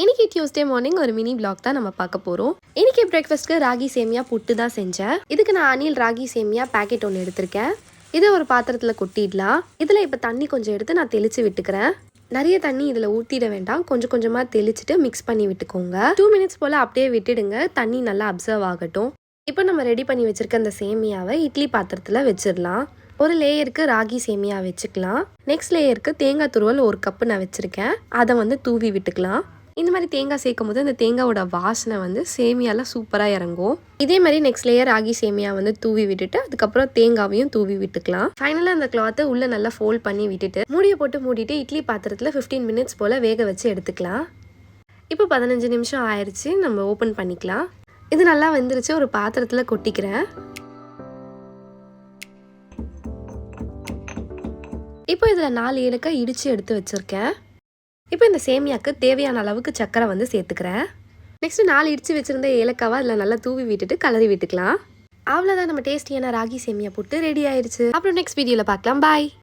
இன்னைக்கு Tuesday morning ஒரு mini black தான் நம்ம பார்க்க போகிறோம். இன்னைக்கு பிரேக்ஃபாஸ்ட்க்கு ராகி சேமியா புட்டு தான் செஞ்சேன். இதுக்கு நான் அணில் ராகி சேமியா பேக்கெட் ஒன்று எடுத்திருக்கேன். இதை ஒரு பாத்திரத்தில் கொட்டிடலாம். இதில் இப்போ தண்ணி கொஞ்சம் எடுத்து நான் தெளித்து விட்டுக்கிறேன். நிறைய தண்ணி இதில் ஊற்றிட வேண்டாம், கொஞ்சம் கொஞ்சமாக தெளிச்சுட்டு மிக்ஸ் பண்ணி விட்டுக்கோங்க. 2 மினிட்ஸ் போல் அப்படியே விட்டுடுங்க, தண்ணி நல்லா அப்சர்வ் ஆகட்டும். இப்போ நம்ம ரெடி பண்ணி வச்சுருக்க அந்த சேமியாவை இட்லி பாத்திரத்தில் வச்சிடலாம். ஒரு லேயருக்கு ராகி சேமியா வச்சுக்கலாம். நெக்ஸ்ட் லேயருக்கு தேங்காய் துருவல் 1 கப்பு நான் வச்சுருக்கேன். அதை தூவி விட்டுக்கலாம். இந்த மாதிரி தேங்காய் சேர்க்கும் போது அந்த தேங்காயோட வாசனை சேமியால சூப்பராக இறங்கும். இதே மாதிரி நெக்ஸ்ட் லேயர் ராகி சேமியா தூவி விட்டுட்டு அதுக்கப்புறம் தேங்காவையும் தூவி விட்டுக்கலாம். ஃபைனலாக அந்த கிளாத்தை உள்ள நல்லா ஃபோல்ட் பண்ணி விட்டுட்டு மூடியை போட்டு மூடிட்டு இட்லி பாத்திரத்தில் 15 மினிட்ஸ் போல் வேக வச்சு எடுத்துக்கலாம். இப்போ 15 நிமிஷம் ஆயிடுச்சு, நம்ம ஓப்பன் பண்ணிக்கலாம். இது நல்லா வெந்துருச்சு, ஒரு பாத்திரத்தில் கொட்டிக்கிறேன். இப்போ இதில் 4 ஏலக்காய் இடித்து எடுத்து வச்சுருக்கேன். இப்போ இந்த சேமியாவுக்கு தேவையான அளவுக்கு சக்கரை சேர்த்துக்கிறேன். நெக்ஸ்ட் 4 இடித்து வச்சுருந்த ஏலக்காவை அதில் நல்லா தூவி விட்டுட்டு கலரி விட்டுக்கலாம். அவ்வளோதான், நம்ம டேஸ்டியான ராகி சேமியா புட்டு ரெடி ஆயிடுச்சு. அப்புறம் நெக்ஸ்ட் வீடியோவில் பார்க்கலாம். பாய்.